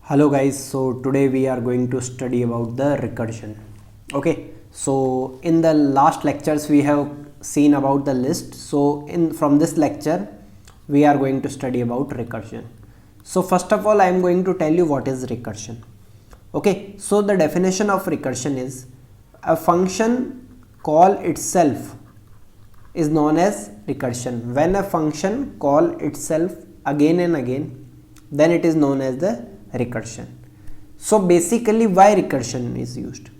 Hello guys, so today we are going to study about the recursion. Okay, so in the last lectures we have seen about the list. So from this lecture we are going to study about recursion. So first of all I am going to tell you what is recursion. Okay, so the definition of recursion is a function call itself is known as recursion. When a function call itself again and again, then it is known as the recursion. So basically why recursion is used?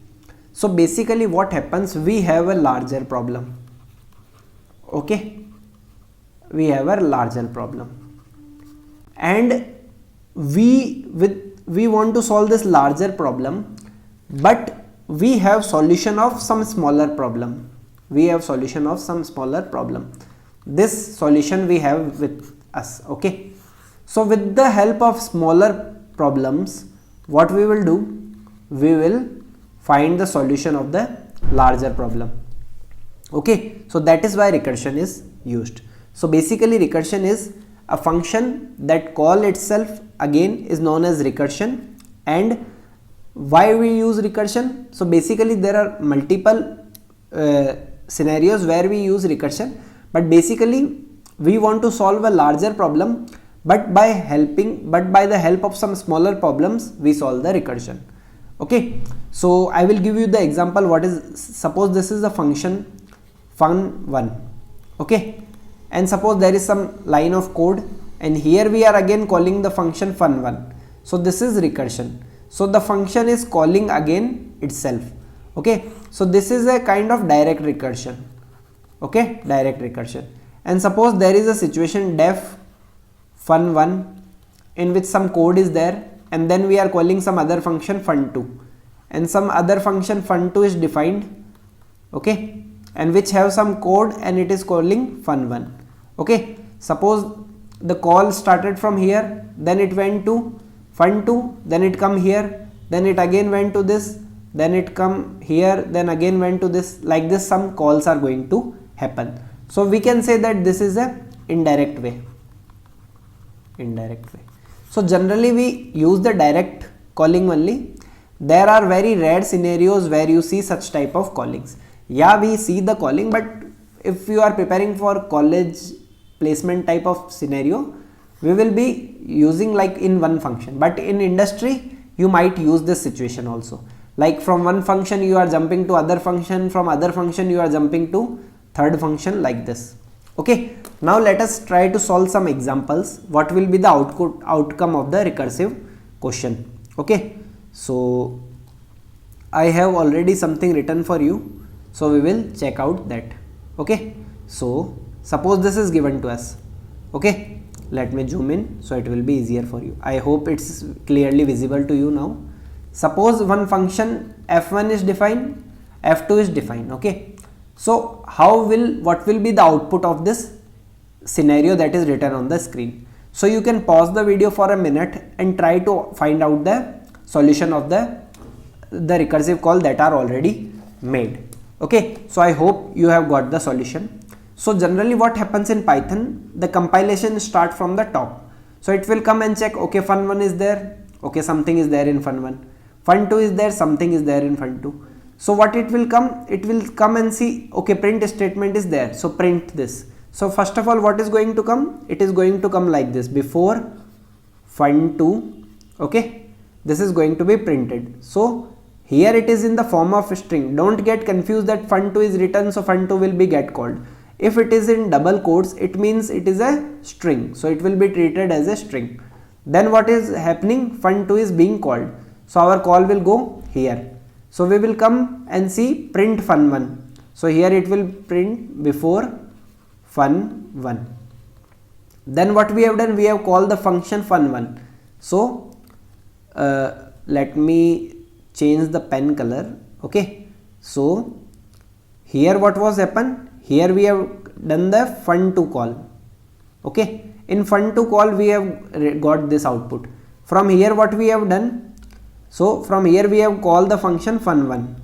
So basically what happens, we have a larger problem. Okay, we have a larger problem and we want to solve this larger problem, but we have solution of some smaller problem. This solution we have with us. Okay, so with the help of smaller problems, what we will do, we will find the solution of the larger problem. Okay, so that is why recursion is used. So basically recursion is a function that call itself again is known as recursion. And why we use recursion? So basically there are multiple scenarios where we use recursion, but basically we want to solve a larger problem, but by the help of some smaller problems we solve the recursion. Okay, so I will give you the example. What is, suppose this is the function fun1. Okay, and suppose there is some line of code and here we are again calling the function fun1. So this is recursion. So the function is calling again itself. Okay, so this is a kind of direct recursion. Okay, direct recursion. And suppose there is a situation def fun1 in which some code is there, and then we are calling some other function fun2, and some other function fun2 is defined, okay, and which have some code and it is calling fun1. Okay, suppose the call started from here, then it went to fun2, then it come here, then it again went to this, then it come here, then again went to this. Like this some calls are going to happen. So we can say that this is a indirect way. So generally we use the direct calling only. There are very rare scenarios where you see such type of callings. Yeah, we see the calling, but if you are preparing for college placement type of scenario, we will be using like in one function, but in industry you might use this situation also. Like from one function you are jumping to other function, from other function you are jumping to third function, like this. Okay, now let us try to solve some examples. What will be the outcome of the recursive question? Okay, so I have already something written for you, so we will check out that. Okay, so suppose this is given to us. Okay, let me zoom in so it will be easier for you. I hope it's clearly visible to you now. Suppose one function f1 is defined, f2 is defined. Okay, so what will be the output of this scenario that is written on the screen? So you can pause the video for a minute and try to find out the solution of the recursive call that are already made. Okay, so I hope you have got the solution. So generally what happens in Python, the compilation start from the top. So it will come and check, okay, fun1 is there, okay, something is there in fun1, fun2 is there, something is there in fun2. So what it will come and see, okay, print statement is there, so print this. So first of all what is going to come? It is going to come like this, before fun2, okay, this is going to be printed. So here it is in the form of a string. Don't get confused that fun2 is written, so fun2 will be get called. If it is in double quotes, it means it is a string, so it will be treated as a string. Then what is happening? Fun2 is being called, so our call will go here. So we will come and see print fun1. So here it will print before fun1. Then what we have done? We have called the function fun1. So let me change the pen color. Okay, so here what was happened? Here we have done the fun2 call. Okay, in fun2 call we have got this output. From here what we have done? So from here we have called the function fun1,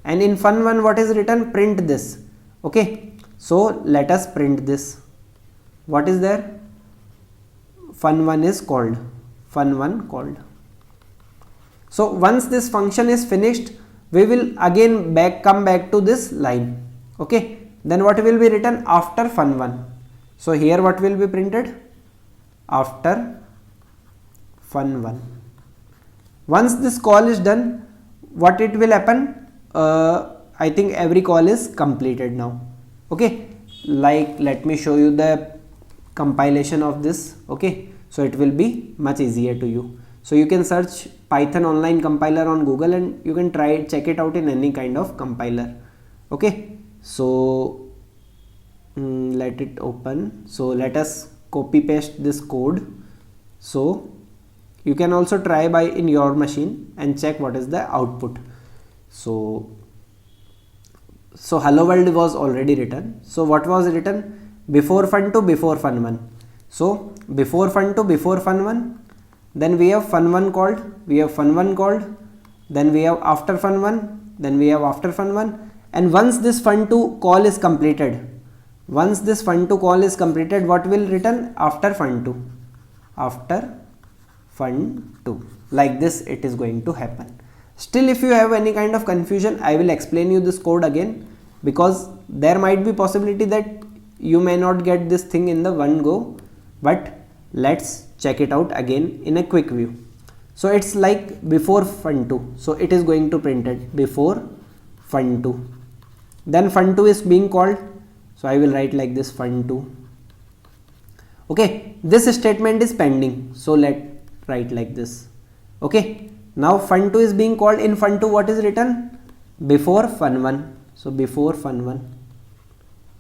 and in fun1 what is written? Print this. Okay, so let us print this. What is there? Fun1 is called. fun1 called. So once this function is finished, we will again come back to this line. Okay, then what will be written after fun1? So here what will be printed? After fun1. Once this call is done, what it will happen? I think every call is completed now. Okay, like let me show you the compilation of this. Okay, so it will be much easier to you. So you can search Python online compiler on Google and you can try it, check it out in any kind of compiler. Okay, so let it open. So let us copy paste this code. So you can also try by in your machine and check what is the output. So hello world was already written. So what was written? Before fun2, before fun1. So before fun2, before fun1, then we have fun1 called, we have fun1 called, then we have after fun1, then we have after fun1, and once this fun2 call is completed, once this fun2 call is completed, what will written? After fun2, after fun2, like this it is going to happen. Still, if you have any kind of confusion, I will explain you this code again, because there might be possibility that you may not get this thing in the one go, but let's check it out again in a quick view. So it's like before fun2, so it is going to print it before fun2, then fun2 is being called, so I will write like this fun2. Okay, this statement is pending, so let write like this. Okay, now fun2 is being called. In fun2 what is written? Before fun1, so before fun1.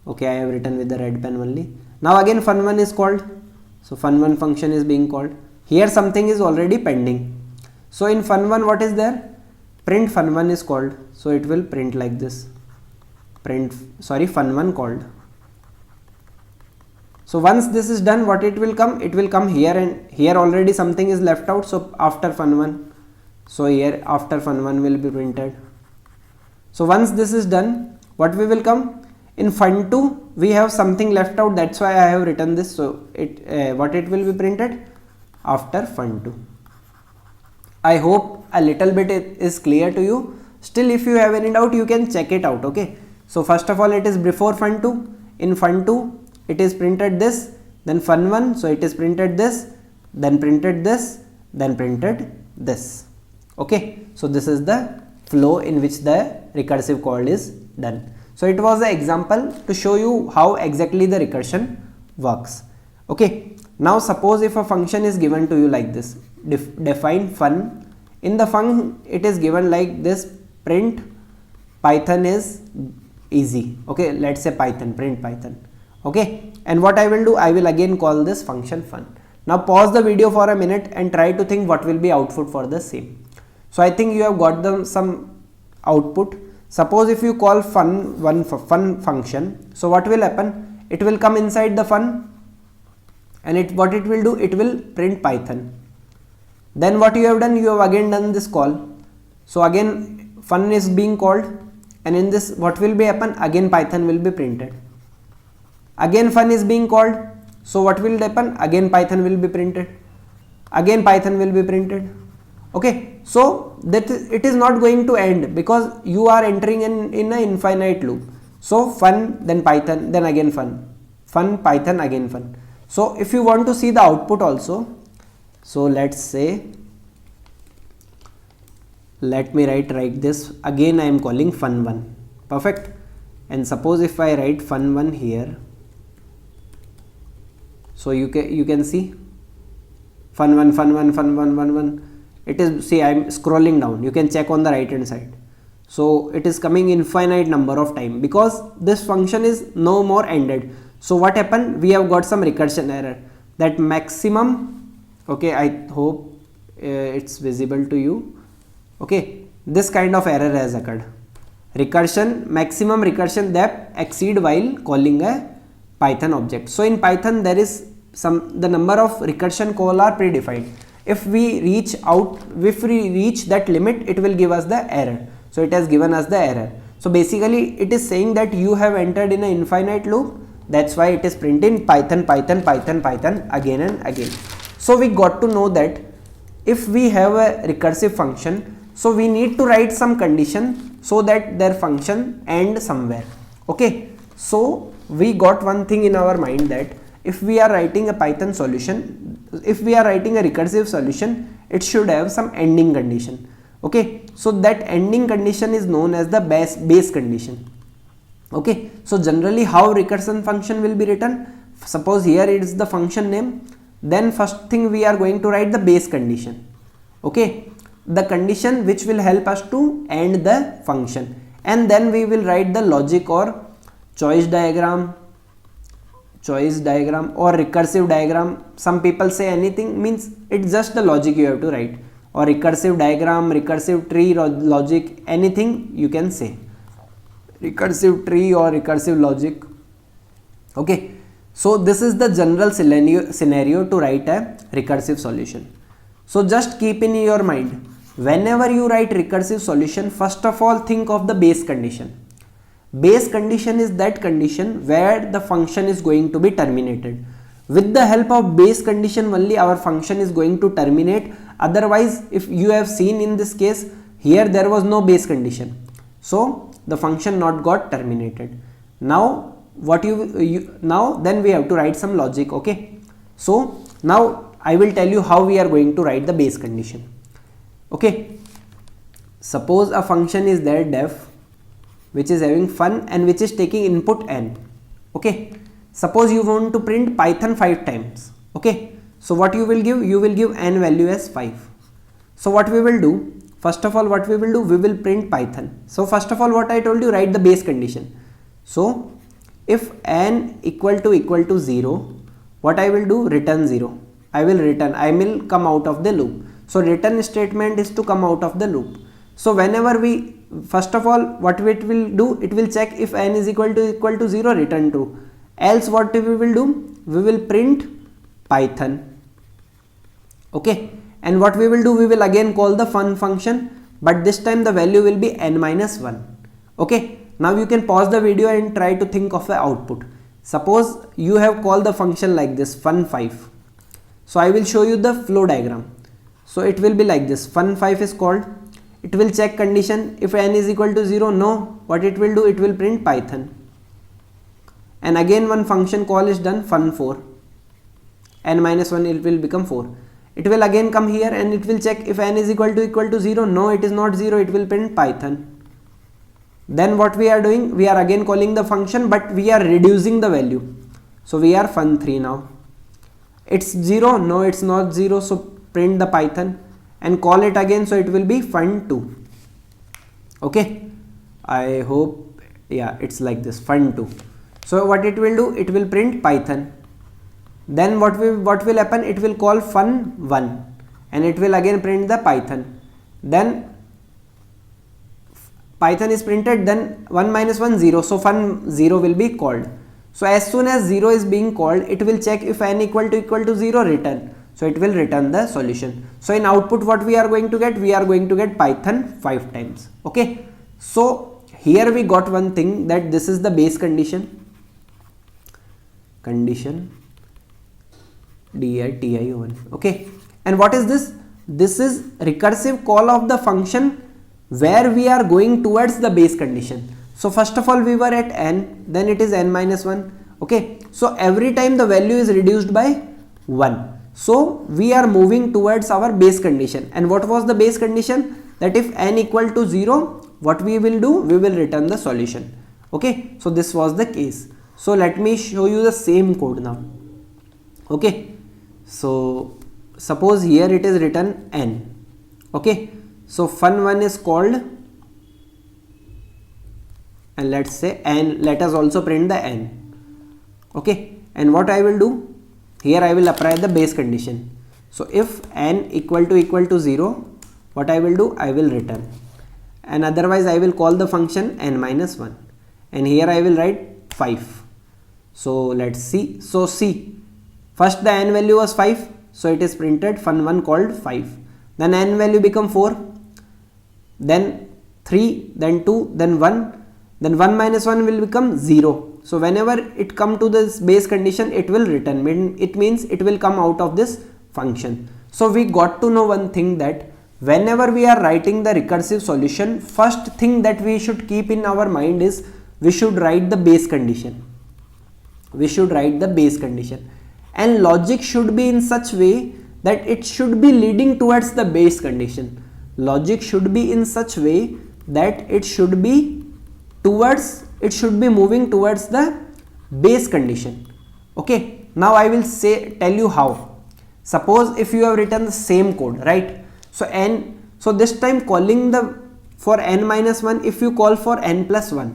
Okay, I have written with the red pen only. Now again fun1 is called, so fun1 function is being called. Here something is already pending, so in fun1 what is there? Print fun1 is called, so it will print like this, print fun1 called. So once this is done, what it will come? It will come here, and here already something is left out, so after fun1, so here after fun1 will be printed. So once this is done, what we will come? In fun2 we have something left out, that's why I have written this, so what it will be printed? After fun2. I hope a little bit it is clear to you. Still, if you have any doubt, you can check it out. Okay, so first of all it is before fun2. In fun2 it is printed this, then fun1, so it is printed this, then printed this, then printed this. Okay, so this is the flow in which the recursive call is done. So it was an example to show you how exactly the recursion works. Okay, now suppose if a function is given to you like this, define fun. In the fun it is given like this, print Python is easy. Okay, let's say Python, print Python. Okay, and what I will do, I will again call this function fun. Now pause the video for a minute and try to think what will be output for the same. So I think you have got some output. Suppose if you call fun function, so what will happen? It will come inside the fun, and what it will do? It will print Python. Then what you have done? You have again done this call. So again fun is being called, and in this what will be happen? Again Python will be printed. Again fun is being called, so what will happen? Again Python will be printed. Again Python will be printed. Okay, so that it is not going to end, because you are entering in an infinite loop. So fun, then Python, then again fun, Python, again fun. So if you want to see the output also, so let's say, let me write like this. Again I am calling fun1, perfect. And suppose if I write fun1 here, so you can see fun1. It is, see, I am scrolling down, you can check on the right hand side. So it is coming infinite number of time, because this function is no more ended. So what happened? We have got some recursion error, that maximum. Okay, I hope it's visible to you. Okay, this kind of error has occurred. Recursion, maximum recursion depth exceed while calling a Python object. So in Python there is the number of recursion call are predefined. If we reach that limit, it will give us the error. So it has given us the error. So basically it is saying that you have entered in an infinite loop. That's why it is printing Python again and again. So we got to know that if we have a recursive function, so we need to write some condition so that their function end somewhere. Okay, so we got one thing in our mind that if we are writing a Python solution, if we are writing a recursive solution, it should have some ending condition. Okay, so that ending condition is known as the base condition. Okay, so generally how recursion function will be written, suppose here it is the function name, then first thing we are going to write the base condition. Okay, the condition which will help us to end the function, and then we will write the logic or choice diagram or recursive diagram. Some people say anything, means it's just the logic you have to write, or recursive diagram, recursive tree logic, anything you can say, recursive tree or recursive logic. Okay, so this is the general scenario to write a recursive solution. So just keep in your mind, whenever you write recursive solution, first of all think of the base condition. Base condition is that condition where the function is going to be terminated. With the help of base condition only our function is going to terminate. Otherwise, if you have seen in this case, here there was no base condition, so the function not got terminated. Now what then we have to write some logic. Okay, so now I will tell you how we are going to write the base condition. Okay, suppose a function is there def, which is having fun and which is taking input n. Okay, suppose you want to print Python 5 times. Okay, so what you will give? You will give n value as 5. So what we will do? First of all, what we will do? We will print Python. So first of all, what I told you, write the base condition. So if n equal to 0, what I will do? Return 0. I will come out of the loop. So return statement is to come out of the loop. So whenever we, first of all, what it will do? It will check if n is equal to 0, return true. Else what we will do? We will print Python. Okay, and what we will do? We will again call the fun function, but this time the value will be n minus 1. Okay, now you can pause the video and try to think of the output. Suppose you have called the function like this, fun5. So I will show you the flow diagram. So it will be like this, fun5 is called, it will check condition, if n is equal to 0, no, what it will do? It will print Python. And again one function call is done, fun4, n minus 1, it will become 4. It will again come here and it will check if n is equal to 0, no, it is not 0, it will print Python. Then what we are doing? We are again calling the function, but we are reducing the value. So we are fun3 now. It's 0, no, it's not 0, so print the Python and call it again, so it will be fun2. Okay, I hope, yeah, it's like this, fun2. So what it will do? It will print Python. Then what will happen? It will call fun1 and it will again print the Python. Then Python is printed, then 1 minus 1, 0, so fun0 will be called. So as soon as 0 is being called, it will check if n equal to 0, return. So it will return the solution. So in output what we are going to get? We are going to get Python 5 times. Okay, so here we got one thing, that this is the base condition DITI1. Okay, and what is this? This is recursive call of the function where we are going towards the base condition. So first of all we were at n, then it is n minus 1. Okay, so every time the value is reduced by 1. So we are moving towards our base condition. And what was the base condition? That if n equal to 0, what we will do? We will return the solution. Okay, so this was the case. So let me show you the same code now. Okay, so suppose here it is written n. Okay, so fun1 is called, and let's say n, let us also print the n. Okay, and what I will do? Here I will apply the base condition. So if n equal to 0, what I will do? I will return, and otherwise I will call the function n minus 1, and here I will write 5. So let's see. So see, first the n value was 5, so it is printed fun1 called 5. Then n value become 4, then 3, then 2, then 1, then 1 minus 1 will become 0. So whenever it come to this base condition, it will return. It means it will come out of this function. So we got to know one thing, that whenever we are writing the recursive solution, first thing that we should keep in our mind is we should write the base condition. We should write the base condition, and logic should be in such way that it should be leading towards the base condition. Logic should be in such way that it should be moving towards the base condition. Okay, now I will tell you how. Suppose if you have written the same code, right? So this time calling for n minus 1, if you call for n plus 1,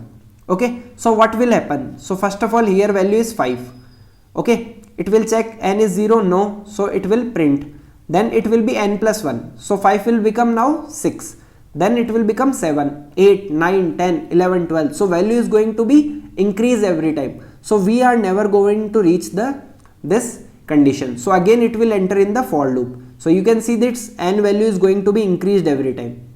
okay, so what will happen? So first of all, here value is 5. Okay, it will check n is 0, no, so it will print. Then it will be n plus 1, so 5 will become now 6. Then it will become 7, 8, 9, 10, 11, 12. So value is going to be increase every time. So we are never going to reach this condition. So again it will enter in the for loop. So you can see that n value is going to be increased every time.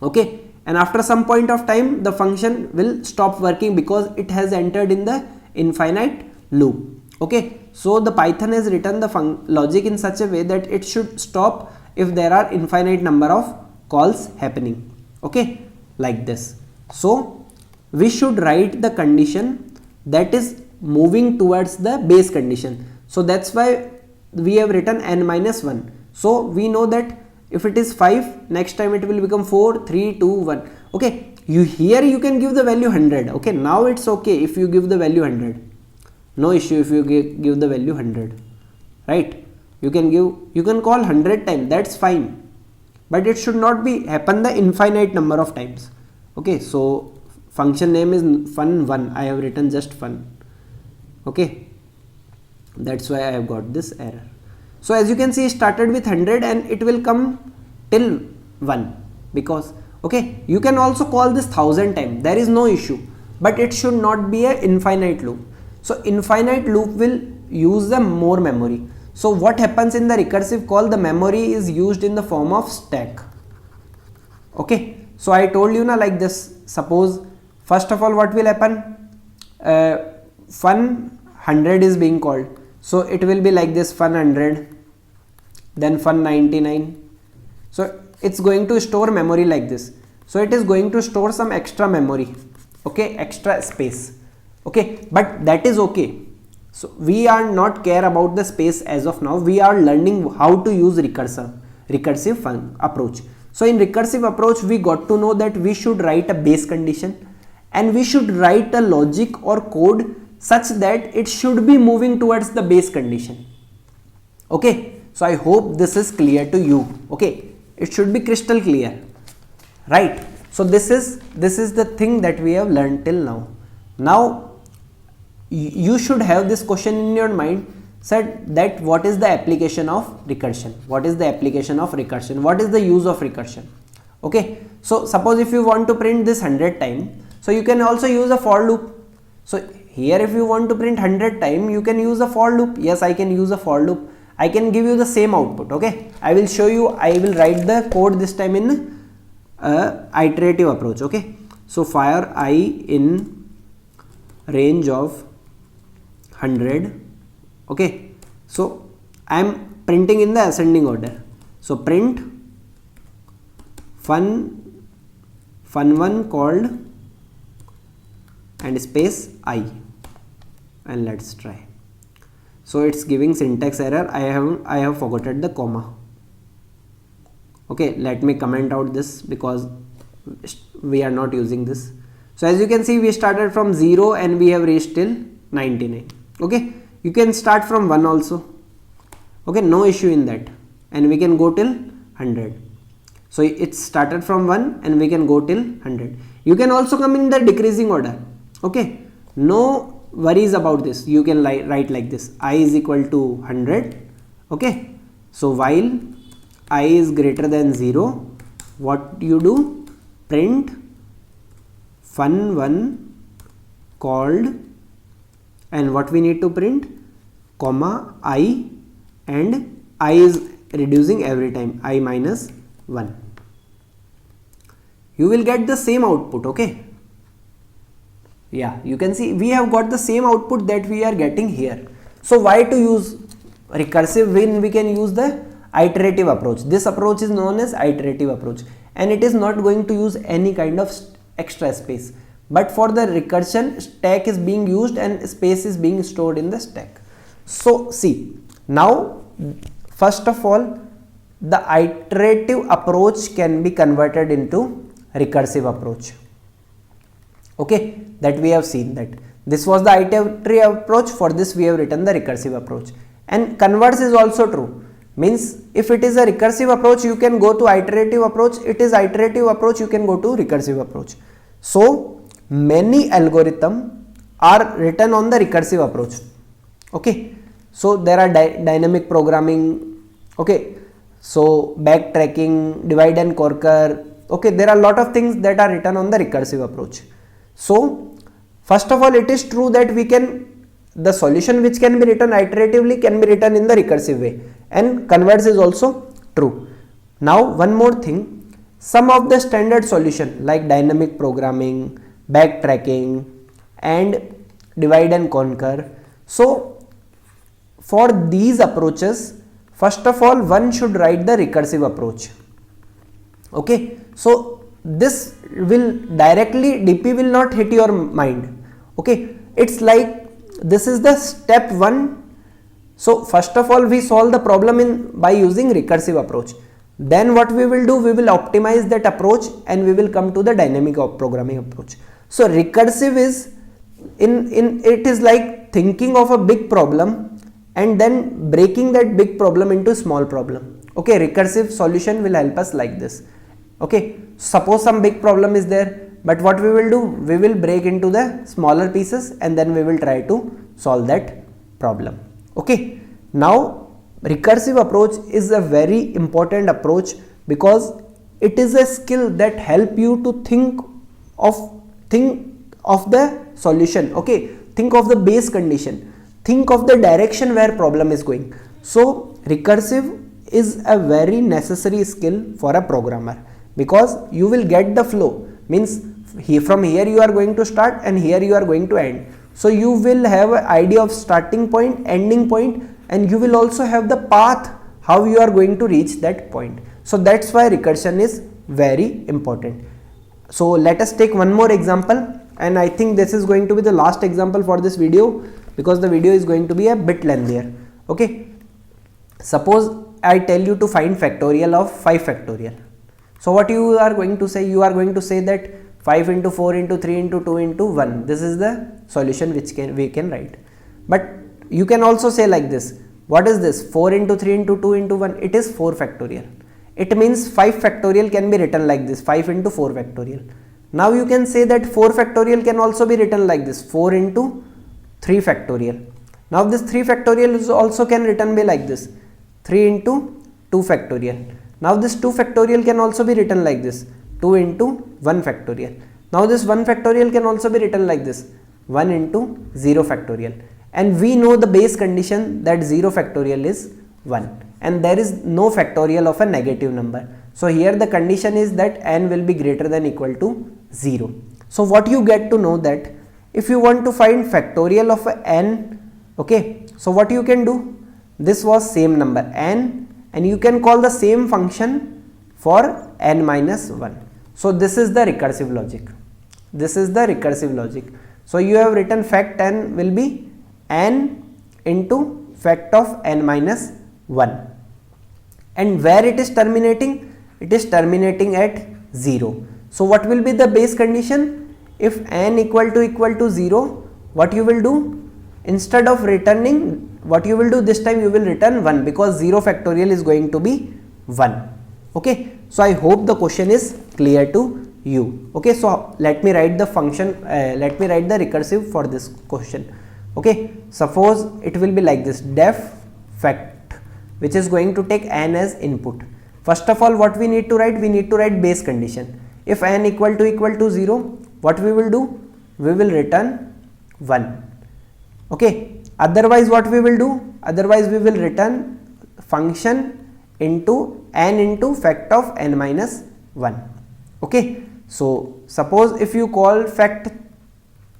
Okay, and after some point of time the function will stop working because it has entered in the infinite loop. Okay, so the Python has written the logic in such a way that it should stop if there are infinite number of calls happening. Okay, like this. So we should write the condition that is moving towards the base condition. So that's why we have written n minus 1. So we know that if it is 5, next time it will become 4, 3, 2, 1. Okay, here you can give the value 100. Okay, now it's okay if you give the value 100. No issue if you give the value 100. Right? You can call 100 times. That's fine. But it should not be happen the infinite number of times. Okay, so function name is fun1. I have written just fun. Okay, that's why I have got this error. So as you can see, it started with 100 and it will come till 1, because okay, you can also call this 1000 times, there is no issue, but it should not be an infinite loop. So infinite loop will use the more memory. So what happens in the recursive call, the memory is used in the form of stack. Okay, so I told you now like this. Suppose first of all what will happen, fun 100 is being called, so it will be like this, fun 100, then fun 99. So it's going to store memory like this. So it is going to store some extra memory, okay, extra space. Okay, but that is okay. So we are not care about the space as of now. We are learning how to use recursive approach. So in recursive approach, we got to know that we should write a base condition and we should write a logic or code such that it should be moving towards the base condition. Okay, so I hope this is clear to you. Okay, it should be crystal clear, right? So this is the thing that we have learned till now. Now you should have this question in your mind, said that what is the application of recursion? What is the application of recursion? What is the use of recursion? Okay, so suppose if you want to print this 100 times, so you can also use a for loop. So here if you want to print 100 times, you can use a for loop. Yes, I can use a for loop. I can give you the same output. Okay, I will show you. I will write the code this time in iterative approach. Okay, so fire I in range of 100. Okay, so I am printing in the ascending order. So print fun1 called and space I, and let's try. So it's giving syntax error. I have forgotten the comma. Okay, let me comment out this because we are not using this. So as you can see, we started from 0 and we have reached till 99. Okay, you can start from 1 also. Okay, no issue in that, and we can go till 100. So it started from 1 and we can go till 100. You can also come in the decreasing order. Okay, no worries about this. You can write like this: I is equal to 100. Okay, so while I is greater than 0, what you do? Print fun1 called, and what we need to print, comma I, and I is reducing every time, I minus 1. You will get the same output. Okay, yeah, you can see we have got the same output that we are getting here. So why to use recursive when we can use the iterative approach. This approach is known as iterative approach, and it is not going to use any kind of extra space, but for the recursion, stack is being used and space is being stored in the stack. So see, now first of all, the iterative approach can be converted into recursive approach. Okay, that we have seen that this was the iterative approach. For this we have written the recursive approach, and converse is also true. Means if it is a recursive approach, you can go to iterative approach. It is iterative approach, you can go to recursive approach. So many algorithms are written on the recursive approach. Okay, so there are dynamic programming. Okay, so backtracking, divide and conquer. Okay, there are a lot of things that are written on the recursive approach. So first of all, it is true that the solution which can be written iteratively can be written in the recursive way, and converse is also true. Now one more thing, some of the standard solution like dynamic programming, backtracking and divide and conquer. So for these approaches, first of all, one should write the recursive approach. Okay, so this will directly, DP will not hit your mind. Okay, it's like this is the step 1. So first of all, we solve the problem by using recursive approach. Then what we will do, we will optimize that approach and we will come to the dynamic programming approach. So recursive is it is like thinking of a big problem and then breaking that big problem into small problem. Okay, recursive solution will help us like this. Okay, suppose some big problem is there, but what we will do, we will break into the smaller pieces and then we will try to solve that problem. Okay, now recursive approach is a very important approach because it is a skill that help you to think of the solution. Okay, think of the base condition, think of the direction where problem is going. So recursive is a very necessary skill for a programmer, because you will get the flow. Means from here you are going to start and here you are going to end. So you will have an idea of starting point, ending point, and you will also have the path how you are going to reach that point. So that's why recursion is very important. So let us take one more example, and I think this is going to be the last example for this video because the video is going to be a bit lengthier. Okay, suppose I tell you to find factorial of 5 factorial. So what you are going to say? You are going to say that 5 into 4 into 3 into 2 into 1. This is the solution which we can write. But you can also say like this. What is this? 4 into 3 into 2 into 1. It is 4 factorial. It means 5 factorial can be written like this. 5 into 4 factorial. Now you can say that 4 factorial can also be written like this. 4 into 3 factorial. Now this 3 factorial is also can written be like this. 3 into 2 factorial. Now this 2 factorial can also be written like this. 2 into 1 factorial. Now this 1 factorial can also be written like this. 1 into 0 factorial. And we know the base condition that 0 factorial is 1. And there is no factorial of a negative number. So here the condition is that n will be greater than equal to 0. So what you get to know that if you want to find factorial of a n, okay, so what you can do, this was same number n, and you can call the same function for n minus 1. So this is the recursive logic. This is the recursive logic. So you have written fact n will be n into fact of n minus 1. And where it is terminating? It is terminating at 0. So what will be the base condition? If n equal to 0, what you will do? Instead of returning, what you will do this time, you will return 1 because 0 factorial is going to be 1. Okay, so I hope the question is clear to you. Okay, so let me write the function, let me write the recursive for this question. Okay, suppose it will be like this, def fact, which is going to take n as input. First of all, what we need to write? We need to write base condition. If n equal to 0, what we will do? We will return 1. Okay, otherwise what we will do? Otherwise we will return function into n into fact of n minus 1. Okay, so suppose if you call fact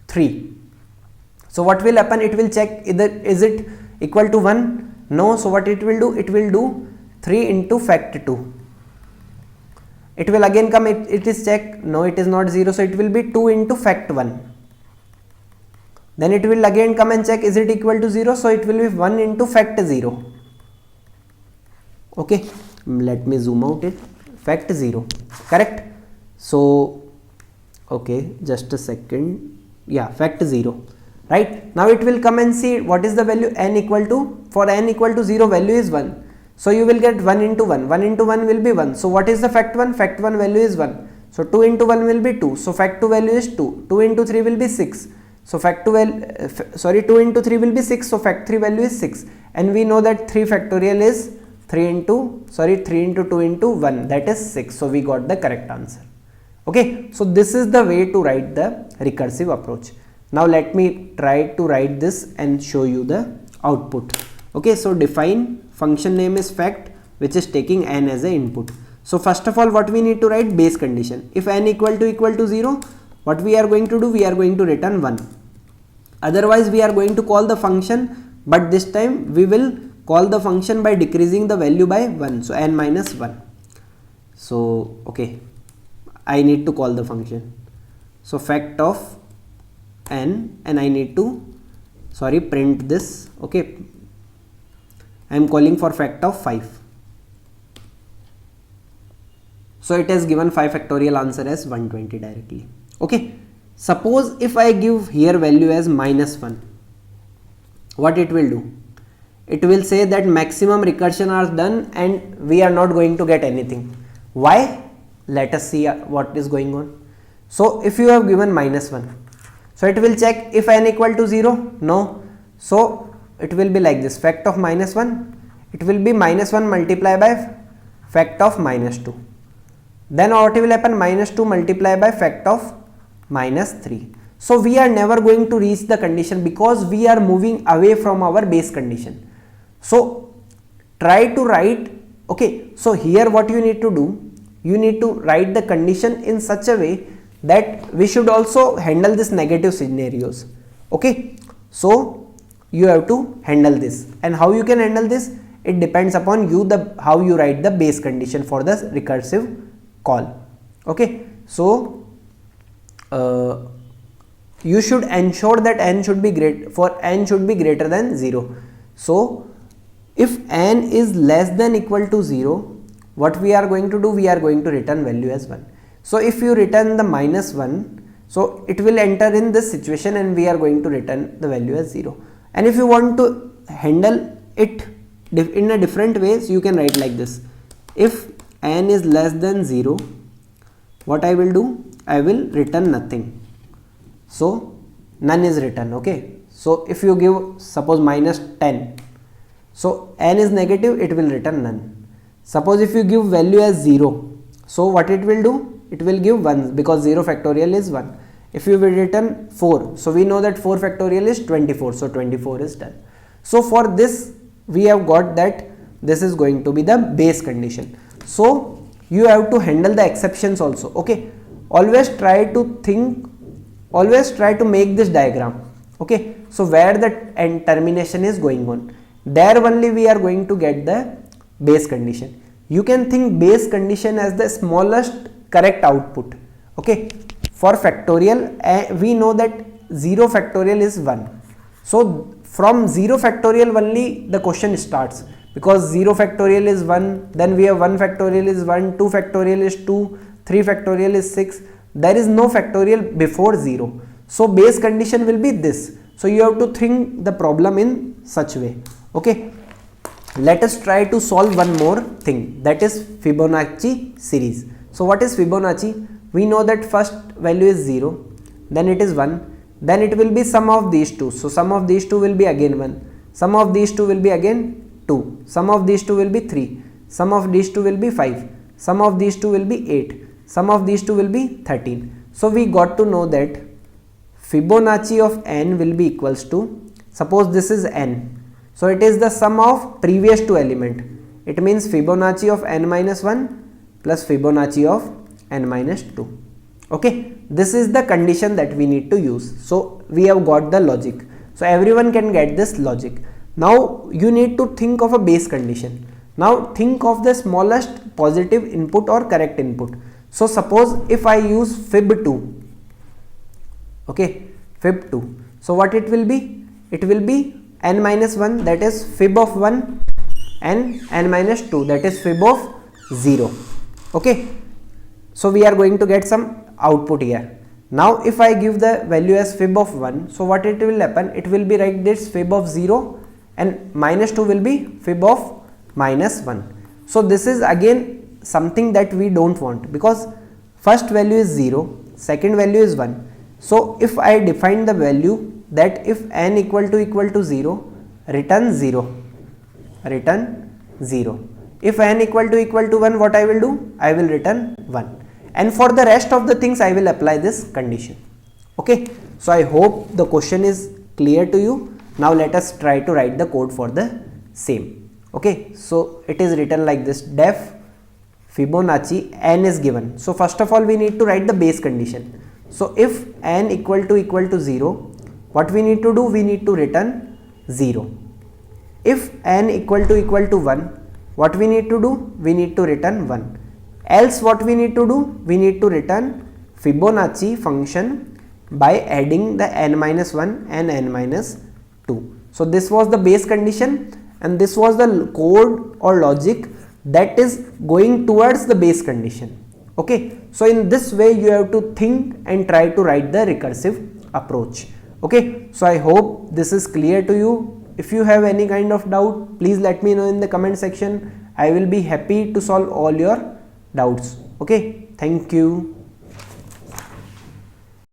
3, so what will happen? It will check either is it equal to 1? No. So what it will do? It will do 3 into fact 2. It will again come, it is check, no it is not 0, so it will be 2 into fact 1. Then it will again come and check, is it equal to 0, so it will be 1 into fact 0. Okay, let me zoom out it, fact 0, correct. So okay, just a second, yeah, fact 0, right. Now it will come and see what is the value n equal to, for n equal to 0 value is 1. So you will get 1 into 1, 1 into 1 will be 1. So what is the fact 1? Fact 1 value is 1. So 2 into 1 will be 2. So fact 2 value is 2. 2 into 3 will be 6. So fact 2 2 into 3 will be 6. So fact 3 value is 6. And we know that 3 factorial is 3 into 2 into 1, that is 6. So we got the correct answer. Okay. So this is the way to write the recursive approach. Now let me try to write this and show you the output. Okay. So define function name is fact, which is taking n as a input. So first of all, what we need to write? Base condition. If n equal to 0, what we are going to do? We are going to return 1. Otherwise we are going to call the function, but this time we will call the function by decreasing the value by 1. So n minus 1. So okay, I need to call the function. So fact of n, and I need to print this. Okay, I am calling for fact of 5. So it has given 5 factorial answer as 120 directly. Okay. Suppose if I give here value as minus 1, what it will do? It will say that maximum recursion are done and we are not going to get anything. Why? Let us see what is going on. So if you have given minus 1, so it will check if n equal to 0, no. So it will be like this, fact of minus 1, it will be minus 1 multiplied by fact of minus 2. Then what will happen? Minus 2 multiplied by fact of minus 3. So we are never going to reach the condition because we are moving away from our base condition. So try to write, okay, so here what you need to do, you need to write the condition in such a way that we should also handle this negative scenarios. Okay, so you have to handle this, and how you can handle this, it depends upon you, how you write the base condition for the recursive call. Okay, so you should ensure that n should be greater than 0. So if n is less than equal to 0, what we are going to do? We are going to return value as 1. So if you return the minus 1, so it will enter in this situation and we are going to return the value as 0. And if you want to handle it in a different way, so you can write like this. If n is less than 0, what I will do? I will return nothing. So none is written. Okay. So if you give suppose minus 10, so n is negative, it will return none. Suppose if you give value as 0, so what it will do? It will give 1 because 0 factorial is 1. If you will return 4, so we know that 4 factorial is 24, so 24 is done. So for this we have got that this is going to be the base condition. So you have to handle the exceptions also. Okay, always try to make this diagram. Okay, so where the end termination is going on, there only we are going to get the base condition. You can think base condition as the smallest correct output. Okay, for factorial we know that 0 factorial is 1. So from 0 factorial only the question starts, because 0 factorial is 1, then we have 1 factorial is 1, 2 factorial is 2, 3 factorial is 6. There is no factorial before 0. So base condition will be this. So you have to think the problem in such way. Okay, let us try to solve one more thing, that is Fibonacci series. So what is Fibonacci? We know that first value is 0, then it is 1, then it will be sum of these two. So sum of these two will be again 1, sum of these two will be again 2, sum of these two will be 3, sum of these two will be 5, sum of these two will be 8, sum of these two will be 13. So we got to know that Fibonacci of n will be equals to, suppose this is n, so it is the sum of previous two element. It means Fibonacci of n minus 1 plus Fibonacci of n minus 2. Okay, this is the condition that we need to use. So we have got the logic. So everyone can get this logic. Now you need to think of a base condition. Now think of the smallest positive input or correct input. So suppose if I use fib2, okay, fib2, so what it will be? It will be n minus 1, that is fib of 1, and n minus 2, that is fib of 0. Okay, so we are going to get some output here. Now if I give the value as fib of 1, so what it will happen? It will be like this, fib of 0, and minus 2 will be fib of minus 1. So this is again something that we don't want, because first value is 0, second value is 1. So if I define the value that if n equal to 0, return 0, return 0. If n equal to 1, what I will do? I will return 1. And for the rest of the things I will apply this condition. Okay, so I hope the question is clear to you. Now let us try to write the code for the same. Okay, so it is written like this: def Fibonacci n is given. So first of all we need to write the base condition. So if n equal to 0, what we need to do? We need to return 0. If n equal to 1, what we need to do? We need to return 1. Else what we need to do? We need to return Fibonacci function by adding the n minus 1 and n minus 2. So this was the base condition, and this was the code or logic that is going towards the base condition. Okay, so in this way you have to think and try to write the recursive approach. Okay, so I hope this is clear to you. If you have any kind of doubt, please let me know in the comment section. I will be happy to solve all your doubts. Okay, thank you.